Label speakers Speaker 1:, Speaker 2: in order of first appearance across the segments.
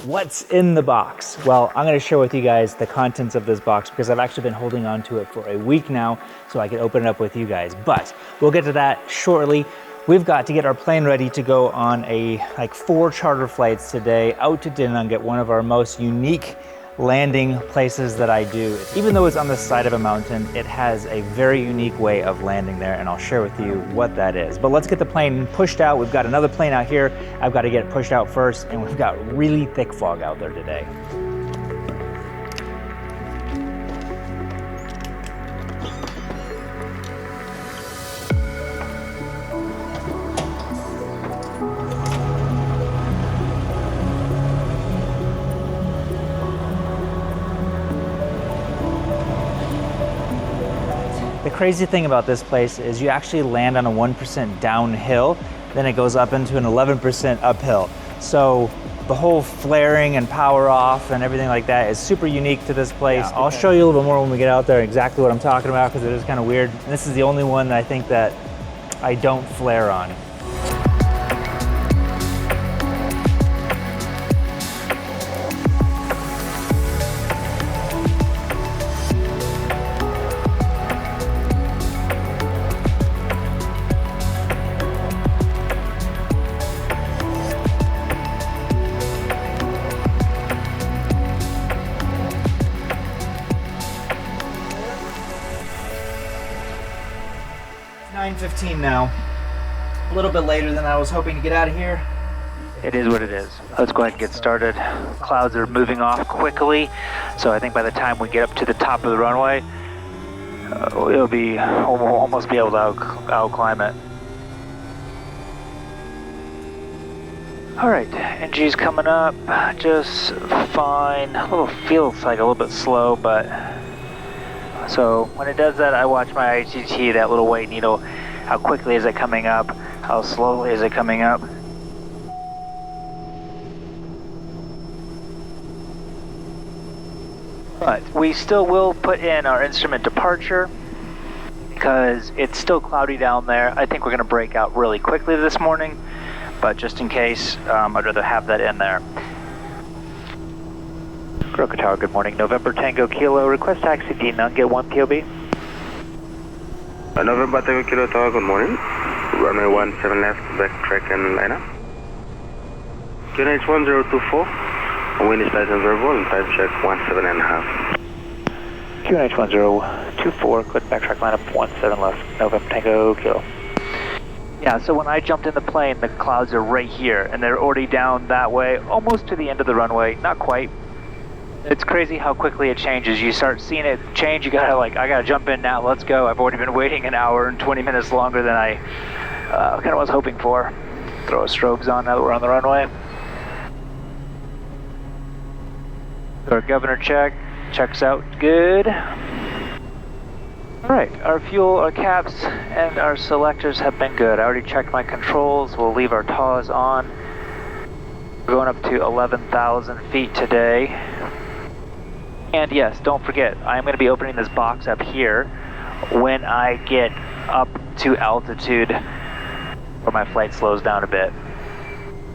Speaker 1: What's in the box? Well, I'm gonna share with you guys the contents of this box because I've actually been holding on to it for a week now so I can open it up with you guys. But we'll get to that shortly. We've got to get our plane ready to go on like 4 charter flights today out to Dinung, one of our most unique landing places that I do. Even though it's on the side of a mountain, it has a very unique way of landing there, and I'll share with you what that is. But let's get the plane pushed out. We've got another plane out here. I've got to get it pushed out first, and we've got really thick fog out there today. The crazy thing about this place is you actually land on a 1% downhill, then it goes up into an 11% uphill. So the whole flaring and power off and everything like that is super unique to this place. Yeah, I'll show you a little bit more when we get out there exactly what I'm talking about because it is kind of weird. And this is the only one that I think that I don't flare on. It's 9:15 now. A little bit later than I was hoping to get out of here.
Speaker 2: It is what it is. Let's go ahead and get started. Clouds are moving off quickly, so I think by the time we get up to the top of the runway, we'll almost be able to out-climb it. Alright, NG's coming up just fine. Feels like a little bit slow, but so when it does that, I watch my ITT, that little white needle. How quickly is it coming up? How slowly is it coming up? But we still will put in our instrument departure because it's still cloudy down there. I think we're going to break out really quickly this morning, but just in case, I'd rather have that in there. Croker Tower, good morning. November Tango Kilo, request taxi Dinung, get 1 POB.
Speaker 3: November Tango Kilo Tower, good morning. Runway 17 left, backtrack and line up. QNH 1024, wind is light and variable, and time check 17.5.
Speaker 2: QNH 1024, click backtrack line up 17 left, November Tango Kilo. Yeah, so when I jumped in the plane, the clouds are right here, and they're already down that way, almost to the end of the runway, not quite. It's crazy how quickly it changes. You start seeing it change, you gotta I gotta jump in now, let's go. I've already been waiting an hour and 20 minutes longer than I kind of was hoping for. Throw our strobes on now that we're on the runway. Our governor checks out good. Alright, our fuel, our caps, and our selectors have been good. I already checked my controls. We'll leave our TAWs on. We're going up to 11,000 feet today. And yes, don't forget, I'm going to be opening this box up here when I get up to altitude where my flight slows down a bit.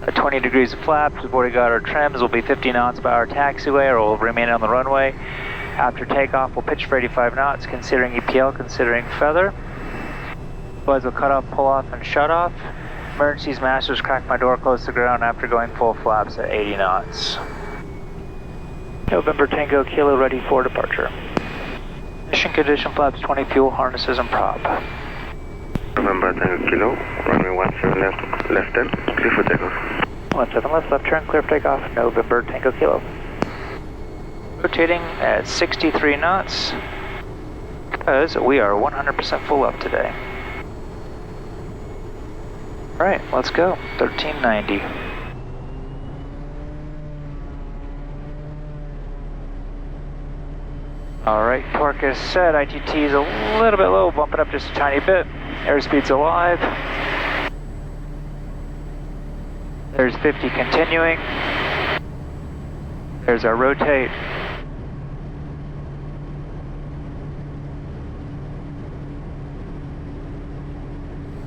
Speaker 2: At 20 degrees of flaps, we've already got our trims. We'll be 50 knots by our taxiway, or we'll remain on the runway. After takeoff, we'll pitch for 85 knots, considering EPL, considering feather. Otherwise, we'll cut off, pull off, and shut off. Emergencies, masters, crack my door close to ground after going full flaps at 80 knots. November Tango Kilo ready for departure. Mission condition, flaps 20, fuel, harnesses, and prop.
Speaker 3: November Tango Kilo, runway 17 left 10, clear for takeoff.
Speaker 2: 17 left turn, clear for takeoff, November Tango Kilo. Rotating at 63 knots, because we are 100% full up today. Alright, let's go, 1390. Alright, torque is set, ITT is a little bit low, bump it up just a tiny bit. Airspeed's alive. There's 50 continuing. There's our rotate.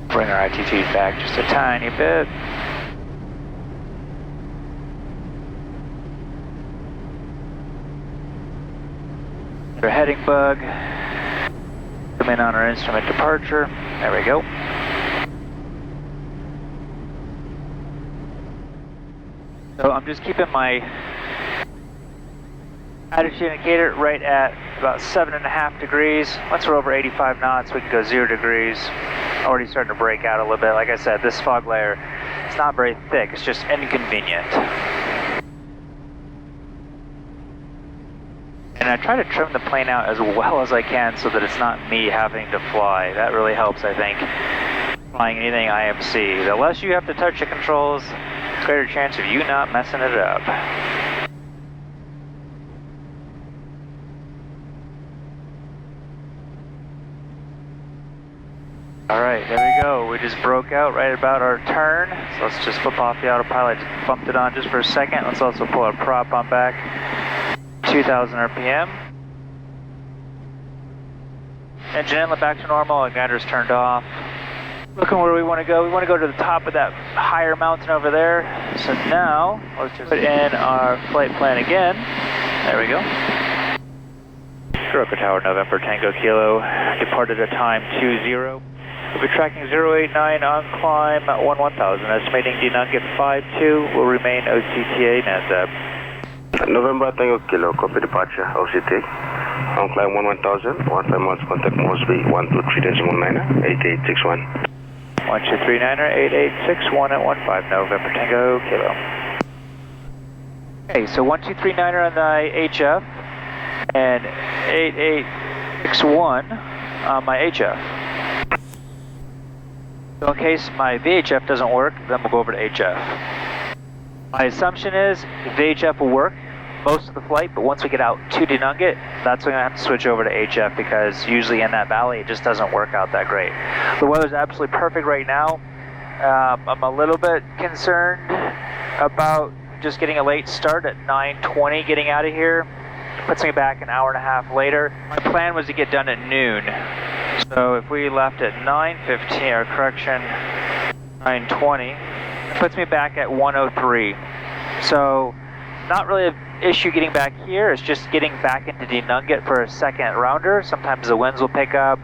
Speaker 2: Bring our ITT back just a tiny bit. Our heading bug. Come in on our instrument departure. There we go. So I'm just keeping my attitude indicator right at about 7.5 degrees. Once we're over 85 knots, we can go 0 degrees. Already starting to break out a little bit. Like I said, this fog layer, it's not very thick, it's just inconvenient. And I try to trim the plane out as well as I can so that it's not me having to fly. That really helps, I think, flying anything IMC. The less you have to touch the controls, greater chance of you not messing it up. Alright, there we go. We just broke out right about our turn. So let's just flip off the autopilot. Bumped it on just for a second. Let's also pull our prop on back. 2,000 RPM. Engine inlet back to normal. Igniter's turned off. Looking where we want to go. We want to go to the top of that higher mountain over there. So now, let's just put in our flight plan again. There we go. Soroka Tower, November Tango Kilo. Departed at time 20. We'll be tracking 089 on climb 1000. Estimating denunket 52. Will remain OCTA NASDAQ.
Speaker 3: November Tango Kilo, copy departure, OCT. On climb 1000, 15 miles, contact Moresby, 123.19, 8861.
Speaker 2: 1239er, 8861 at 15, November Tango Kilo. Okay, so 1239er on the HF and 8861 on my HF. So in case my VHF doesn't work, then we'll go over to HF. My assumption is VHF will work most of the flight, but once we get out to Denunket, that's when I have to switch over to HF because usually in that valley it just doesn't work out that great. The weather's absolutely perfect right now. I'm a little bit concerned about just getting a late start at 9:20 getting out of here. Puts me back an hour and a half later. My plan was to get done at noon. So if we left at 9:15, or correction, 9:20, it puts me back at 1:03. So not really an issue getting back here, it's just getting back into Denunket for a second rounder. Sometimes the winds will pick up,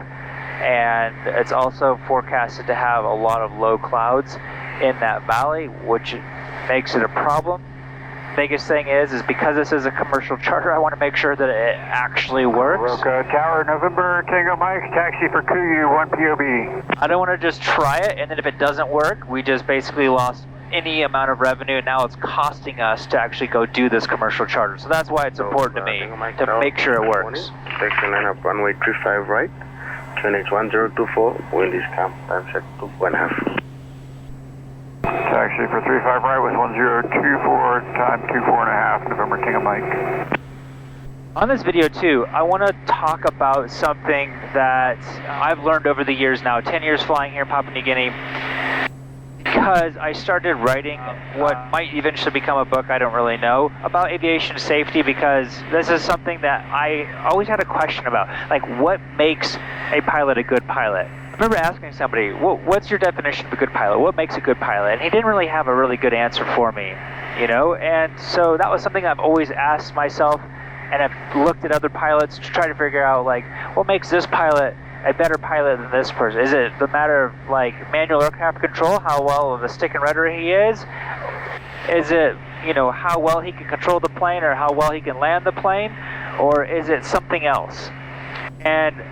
Speaker 2: and it's also forecasted to have a lot of low clouds in that valley, which makes it a problem. Biggest thing is because this is a commercial charter, I want to make sure that it actually works.
Speaker 4: Soroka Tower, November Tango Mike, taxi for Kuyu, 1 POB.
Speaker 2: I don't want to just try it, and then if it doesn't work, we just basically lost any amount of revenue, and now it's costing us to actually go do this commercial charter. So that's why it's important to me, to make sure it works.
Speaker 3: Taxi line up, runway 35 right, QNH 1024, wind is calm, time check 2.5.
Speaker 4: Taxi for 35 right with 1024, time 24.5, November Tango Mike.
Speaker 2: On this video too, I want to talk about something that I've learned over the years now, 10 years flying here in Papua New Guinea, because I started writing what might eventually become a book, I don't really know, about aviation safety, because this is something that I always had a question about, like what makes a pilot a good pilot? I remember asking somebody, what's your definition of a good pilot? What makes a good pilot? And he didn't really have a really good answer for me, you know? And so that was something I've always asked myself, and I've looked at other pilots to try to figure out, like, what makes this pilot a better pilot than this person? Is it the matter of, like, manual aircraft control, how well of a stick and rudder he is? Is it, you know, how well he can control the plane or how well he can land the plane? Or is it something else? And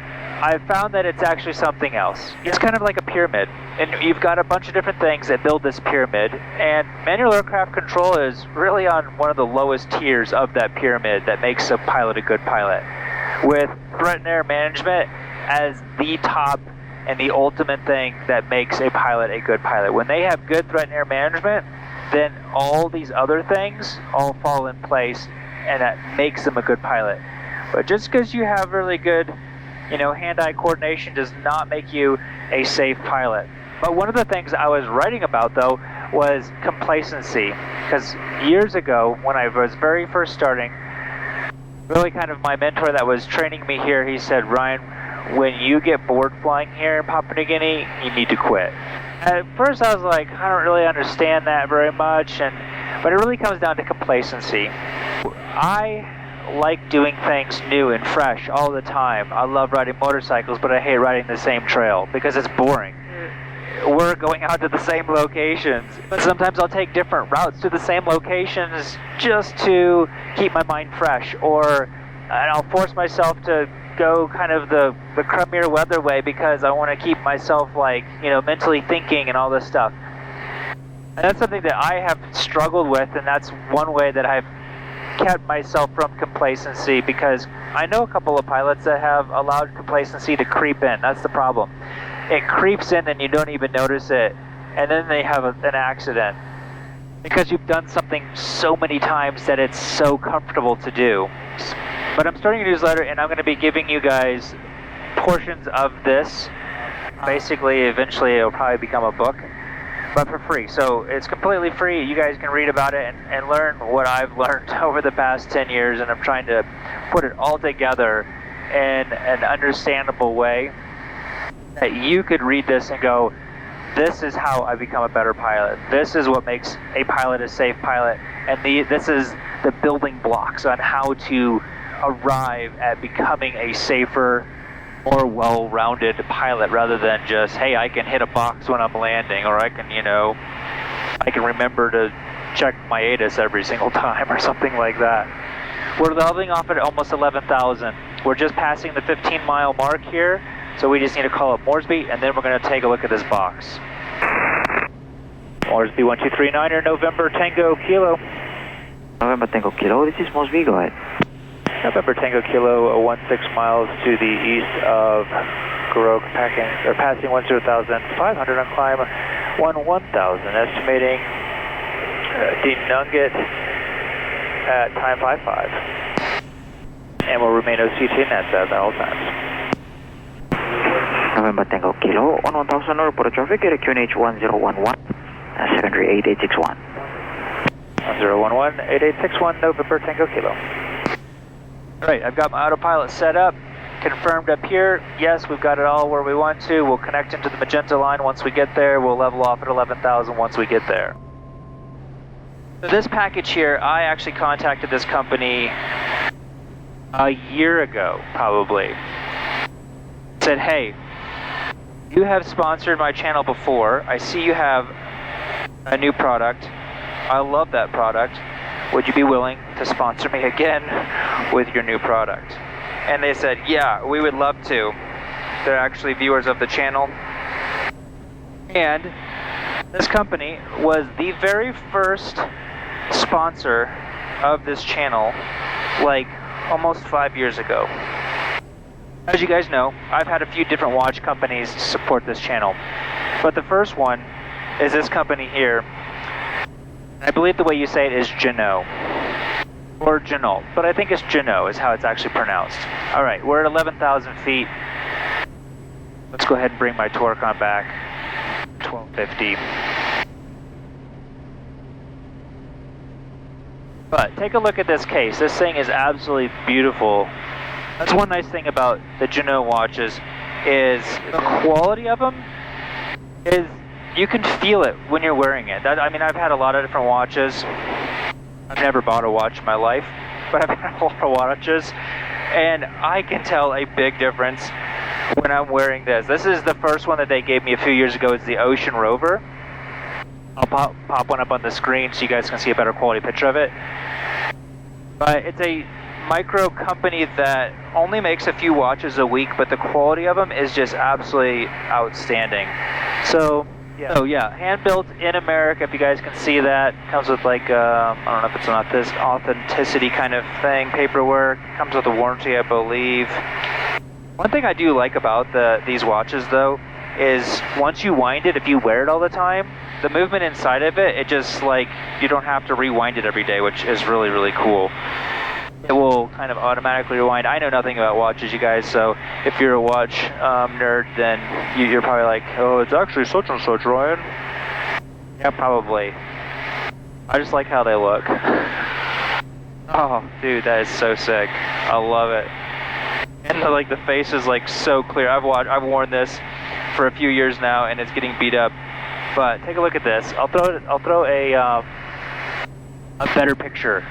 Speaker 2: I've found that it's actually something else. It's kind of like a pyramid, and you've got a bunch of different things that build this pyramid, and manual aircraft control is really on one of the lowest tiers of that pyramid that makes a pilot a good pilot, with threat and air management as the top and the ultimate thing that makes a pilot a good pilot. When they have good threat and air management, then all these other things all fall in place, and that makes them a good pilot. But just because you have really good, you know, hand-eye coordination does not make you a safe pilot. But one of the things I was writing about, though, was complacency. Because years ago, when I was very first starting, really kind of my mentor that was training me here, he said, Ryan, when you get bored flying here in Papua New Guinea, you need to quit. At first I was like, I don't really understand that very much, but it really comes down to complacency. I like doing things new and fresh all the time. I love riding motorcycles, but I hate riding the same trail because it's boring. We're going out to the same locations, but sometimes I'll take different routes to the same locations just to keep my mind fresh, and I'll force myself to go kind of the crummier weather way because I want to keep myself like, you know, mentally thinking and all this stuff. And that's something that I have struggled with, and that's one way that I've kept myself from complacency, because I know a couple of pilots that have allowed complacency to creep in. That's the problem. It creeps in and you don't even notice it, and then they have an accident because you've done something so many times that it's so comfortable to do. But I'm starting a newsletter, and I'm going to be giving you guys portions of this. Basically, eventually it'll probably become a book, but for free. So it's completely free. You guys can read about it and learn what I've learned over the past 10 years, and I'm trying to put it all together in an understandable way that you could read this and go, this is how I become a better pilot. This is what makes a pilot a safe pilot, and this is the building blocks on how to arrive at becoming a safer, more well-rounded pilot, rather than just, hey, I can hit a box when I'm landing, or I can remember to check my ATIS every single time, or something like that. We're leveling off at almost 11,000. We're just passing the 15-mile mark here, so we just need to call up Moresby, and then we're going to take a look at this box. Moresby 1239er, November Tango Kilo.
Speaker 5: November Tango Kilo, this is Moresby, go ahead.
Speaker 2: November Tango Kilo, 16 miles to the east of Garoque, passing 10,500 on climb 11,000, estimating Denungat at time 55. And will remain OCT nets at all times.
Speaker 5: November Tango Kilo, on 1000 report traffic at QNH 1011, secondary 8861.
Speaker 2: 1011, 8861, November Tango Kilo. Alright, I've got my autopilot set up, confirmed up here. Yes, we've got it all where we want to. We'll connect into the magenta line once we get there. We'll level off at 11,000 once we get there. So this package here, I actually contacted this company a year ago, probably. Said, hey, you have sponsored my channel before. I see you have a new product. I love that product. Would you be willing to sponsor me again with your new product? And they said, yeah, we would love to. They're actually viewers of the channel. And this company was the very first sponsor of this channel, like almost 5 years ago. As you guys know, I've had a few different watch companies support this channel, but the first one is this company here. I believe the way you say it is Janot, or Janot, but I think it's Janot is how it's actually pronounced. All right, we're at 11,000 feet. Let's go ahead and bring my torque on back, 1250. But take a look at this case. This thing is absolutely beautiful. That's one nice thing about the Janot watches, is the quality of them is, you can feel it when you're wearing it. I mean, I've had a lot of different watches. I've never bought a watch in my life, but I've had a lot of watches, and I can tell a big difference when I'm wearing this. This is the first one that they gave me a few years ago. It's the Ocean Rover. I'll pop one up on the screen so you guys can see a better quality picture of it. But it's a micro company that only makes a few watches a week, but the quality of them is just absolutely outstanding. So yeah, hand built in America. If you guys can see that, comes with like I don't know if it's not this authenticity kind of thing, paperwork. Comes with a warranty, I believe. One thing I do like about these watches though is once you wind it, if you wear it all the time, the movement inside of it, it just like you don't have to rewind it every day, which is really, really cool. It will kind of automatically rewind. I know nothing about watches, you guys, so if you're a watch nerd, then you're probably like, oh, it's actually such and such, Ryan. Yeah, probably. I just like how they look. Oh, dude, that is so sick. I love it. And the face is like so clear. I've worn this for a few years now, and it's getting beat up. But take a look at this. I'll throw a better picture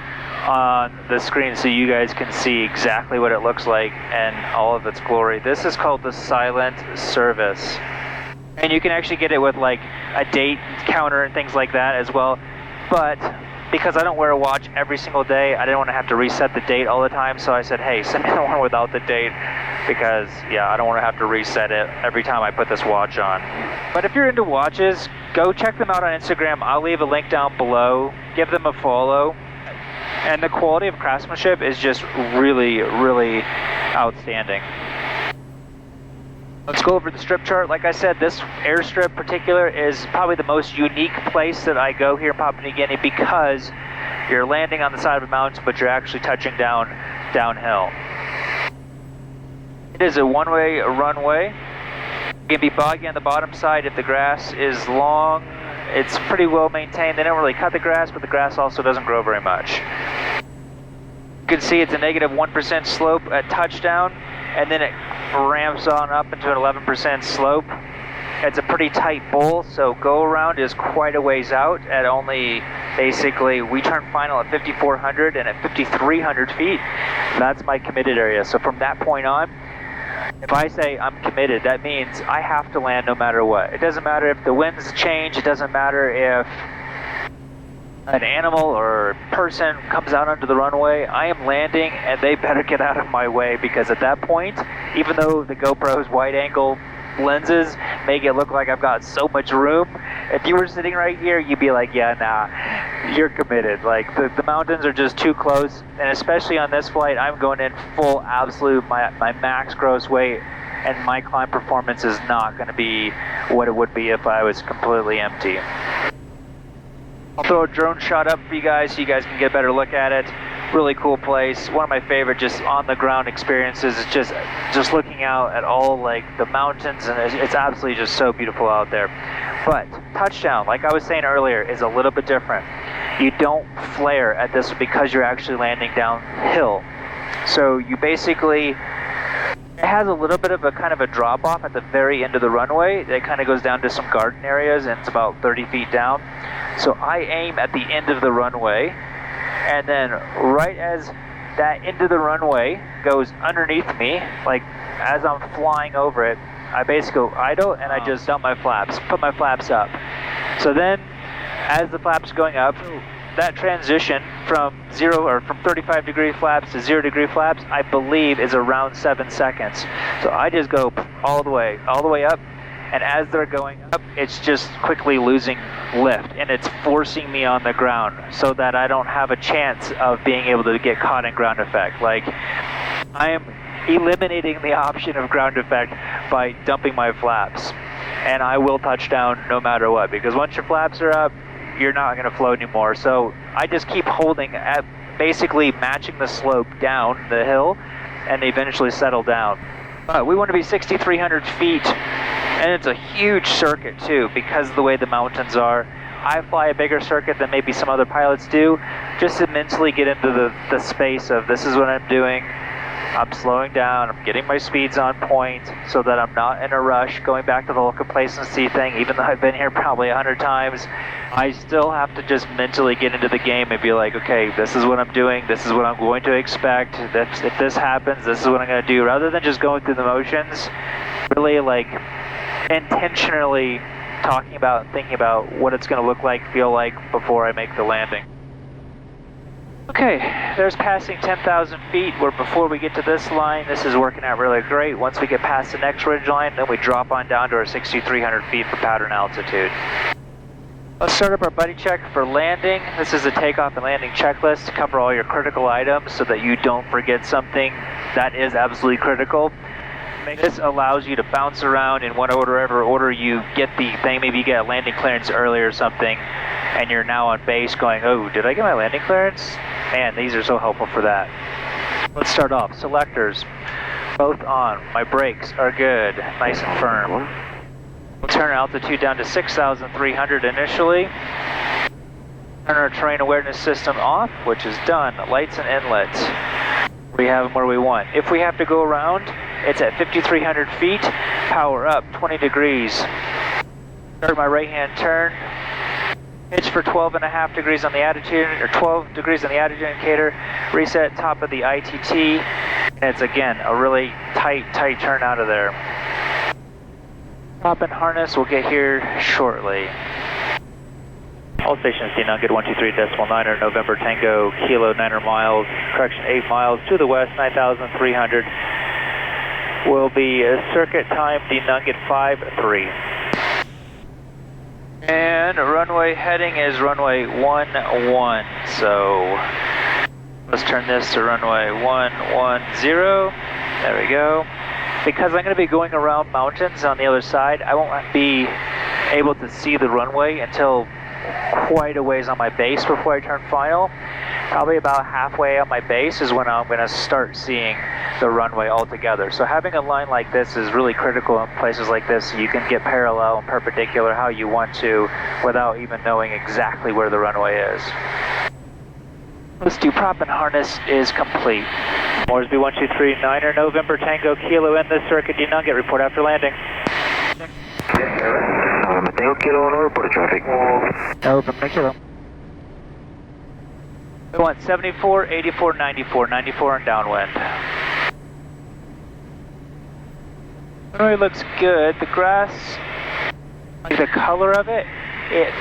Speaker 2: on the screen so you guys can see exactly what it looks like and all of its glory. This is called the silent service. And you can actually get it with like a date counter and things like that as well. But because I don't wear a watch every single day, I didn't want to have to reset the date all the time. So I said, hey, send me the one without the date because, yeah, I don't want to have to reset it every time I put this watch on. But if you're into watches, go check them out on Instagram. I'll leave a link down below. Give them a follow. And the quality of craftsmanship is just really, really outstanding. Let's go over the strip chart. Like I said, this airstrip particular is probably the most unique place that I go here in Papua New Guinea because you're landing on the side of a mountain, but you're actually touching downhill. It is a one-way runway. It can be boggy on the bottom side if the grass is long. It's pretty well maintained. They don't really cut the grass, but the grass also doesn't grow very much. You can see it's a negative 1% slope at touchdown, and then it ramps on up into an 11% slope. It's a pretty tight bowl, so go around is quite a ways out at only, basically, we turn final at 5,400 and at 5,300 feet, that's my committed area. So from that point on, if I say I'm committed, that means I have to land no matter what. It doesn't matter if the winds change, it doesn't matter if an animal or person comes out onto the runway, I am landing and they better get out of my way because at that point, even though the GoPro's wide angle lenses make it look like I've got so much room, if you were sitting right here, you'd be like, yeah, nah, you're committed. Like the mountains are just too close, and especially on this flight, I'm going in full absolute, my max gross weight, and my climb performance is not going to be what it would be if I was completely empty. I'll throw a drone shot up for you guys so you guys can get a better look at it. Really cool place. One of my favorite just on the ground experiences is just looking out at all like the mountains, and it's absolutely just so beautiful out there. But touchdown, like I was saying earlier, is a little bit different. You don't flare at this because you're actually landing downhill. So you basically, it has a little bit of a kind of a drop off at the very end of the runway. It kind of goes down to some garden areas and it's about 30 feet down. So I aim at the end of the runway, and then right as that end of the runway goes underneath me, like as I'm flying over it, I basically go idle and I just dump my flaps, put my flaps up. So then as the flaps are going up, that transition from 35 degree flaps to 0 degree flaps, I believe is around 7 seconds. So I just go all the way up, and as they're going up, it's just quickly losing lift, and it's forcing me on the ground so that I don't have a chance of being able to get caught in ground effect. Like, I am eliminating the option of ground effect by dumping my flaps, and I will touch down no matter what, because once your flaps are up, you're not going to float anymore. So I just keep holding at basically matching the slope down the hill and eventually settle down. But we want to be 6,300 feet, and it's a huge circuit too because of the way the mountains are. I fly a bigger circuit than maybe some other pilots do, just to mentally get into the space of this is what I'm doing. I'm slowing down, I'm getting my speeds on point so that I'm not in a rush. Going back to the whole complacency thing, even though I've been here probably 100 times, I still have to just mentally get into the game and be like, okay, this is what I'm doing, this is what I'm going to expect, if this happens, this is what I'm going to do, rather than just going through the motions, really like intentionally talking about and thinking about what it's going to look like, feel like before I make the landing. Okay, there's passing 10,000 feet, where before we get to this line, this is working out really great. Once we get past the next ridge line, then we drop on down to our 6,300 feet for pattern altitude. Let's start up our buddy check for landing. This is a takeoff and landing checklist to cover all your critical items so that you don't forget something that is absolutely critical. This allows you to bounce around in whatever order you get the thing. Maybe you get a landing clearance earlier or something, and you're now on base going, oh, did I get my landing clearance? Man, these are so helpful for that. Let's start off. Selectors, both on. My brakes are good, nice and firm. We'll turn our altitude down to 6,300 initially. Turn our terrain awareness system off, which is done. Lights and inlets. We have them where we want. If we have to go around, it's at 5,300 feet. Power up 20 degrees. Start my right hand turn. Pitch for 12.5 degrees on the attitude, or 12 degrees on the attitude indicator. Reset top of the ITT. And it's again a really tight turn out of there. Prop and harness will get here shortly. All stations D Nugget 123.9 November Tango Kilo 9 miles, correction 8 miles to the west 9,300. Will be circuit time D Nugget 53. And runway heading is runway 11. So let's turn this to runway 110. There we go. Because I'm going to be going around mountains on the other side, I won't be able to see the runway until quite a ways on my base before I turn final. Probably about halfway on my base is when I'm going to start seeing the runway altogether. So having a line like this is really critical in places like this. You can get parallel and perpendicular how you want to without even knowing exactly where the runway is. Let's do prop and harness is complete. Moresby 123.9 November Tango Kilo in this circuit. D Nugget, report after landing.
Speaker 5: Tango Kilo on report traffic.
Speaker 2: November Kilo. We want 74, 84, 94, 94 and downwind. Runway looks good. The grass, like the color of it, it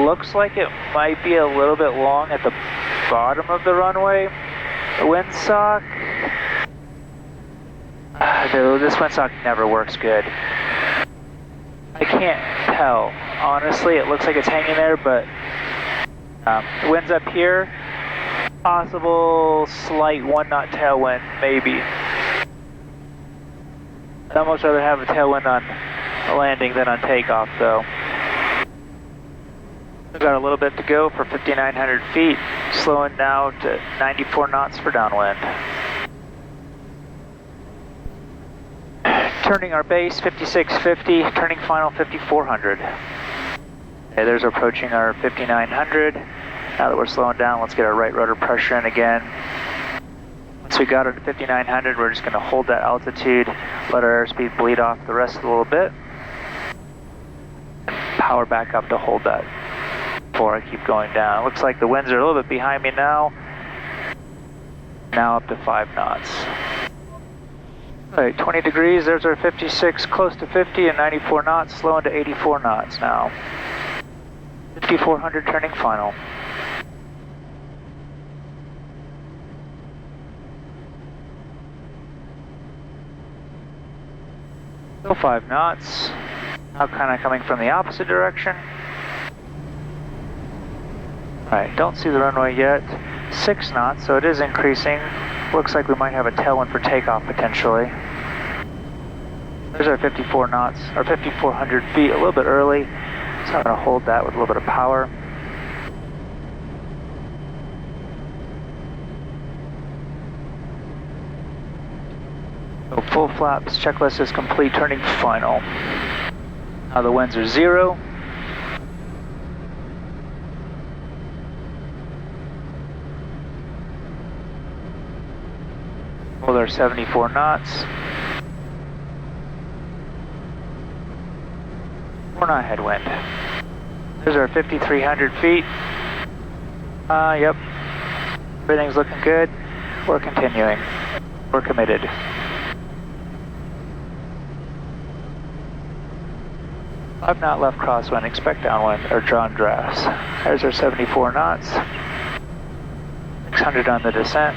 Speaker 2: looks like it might be a little bit long at the bottom of the runway. The windsock, this windsock never works good. I can't tell. Honestly, it looks like it's hanging there, but the wind's up here. Possible slight 1 knot tailwind, maybe. I'd almost rather have a tailwind on landing than on takeoff, though. We've got a little bit to go for 5,900 feet, slowing now to 94 knots for downwind. Turning our base 5650, turning final 5400. Okay, there's approaching our 5900. Now that we're slowing down, let's get our right rudder pressure in again. Once we got it to 5900, we're just going to hold that altitude, let our airspeed bleed off the rest a little bit, and power back up to hold that before I keep going down. Looks like the winds are a little bit behind me now. Now up to 5 knots. All right, 20 degrees, there's our 56, close to 50 and 94 knots, slowing to 84 knots now. 5400 turning final. Still 5 knots. Now kind of coming from the opposite direction. Alright, don't see the runway yet. 6 knots, so it is increasing. Looks like we might have a tailwind for takeoff potentially. There's our 54 knots, or 5,400 feet, a little bit early. So I'm going to hold that with a little bit of power. So full flaps, checklist is complete, turning final. Now the winds are 0. Hold our 74 knots. 4 knot headwind. There's our 5,300 feet. Yep. Everything's looking good. We're continuing. We're committed. I've not left crosswind, expect downwind, or drawn drafts. There's our 74 knots. 600 on the descent.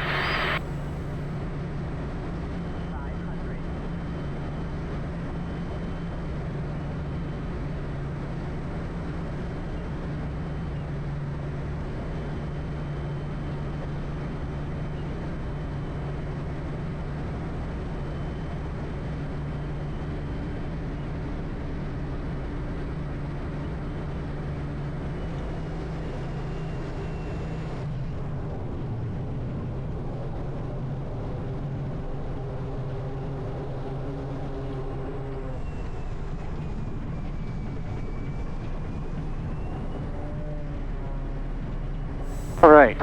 Speaker 2: All right,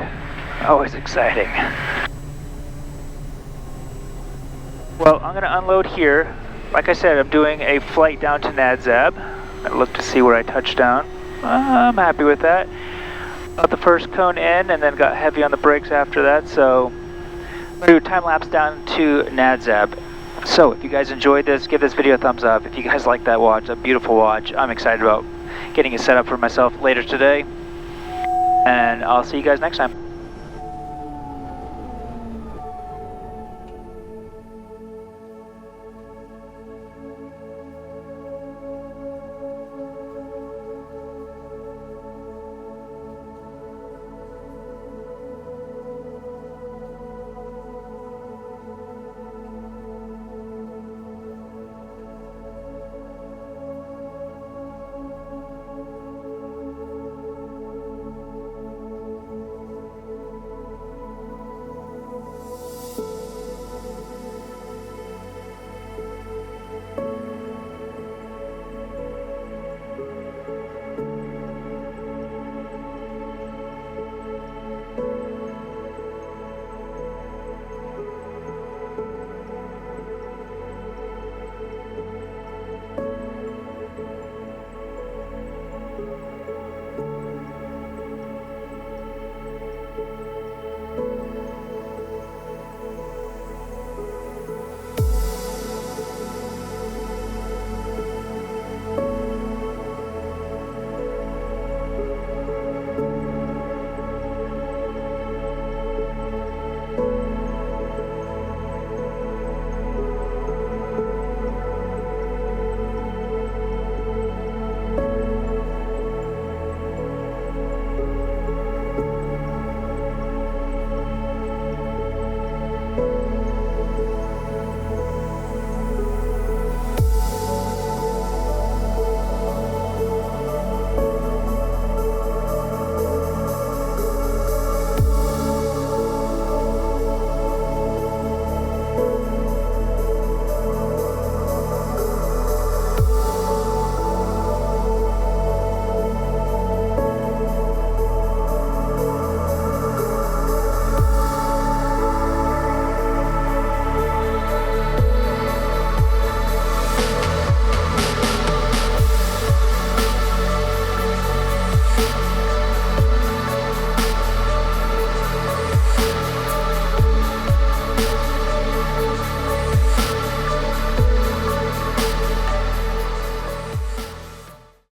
Speaker 2: always exciting. Well, I'm gonna unload here. Like I said, I'm doing a flight down to Nadzab. I look to see where I touch down. I'm happy with that. Got the first cone in and then got heavy on the brakes after that, so I'm going to do a time lapse down to Nadzab. So if you guys enjoyed this, give this video a thumbs up. If you guys like that watch, a beautiful watch, I'm excited about getting it set up for myself later today. And I'll see you guys next time.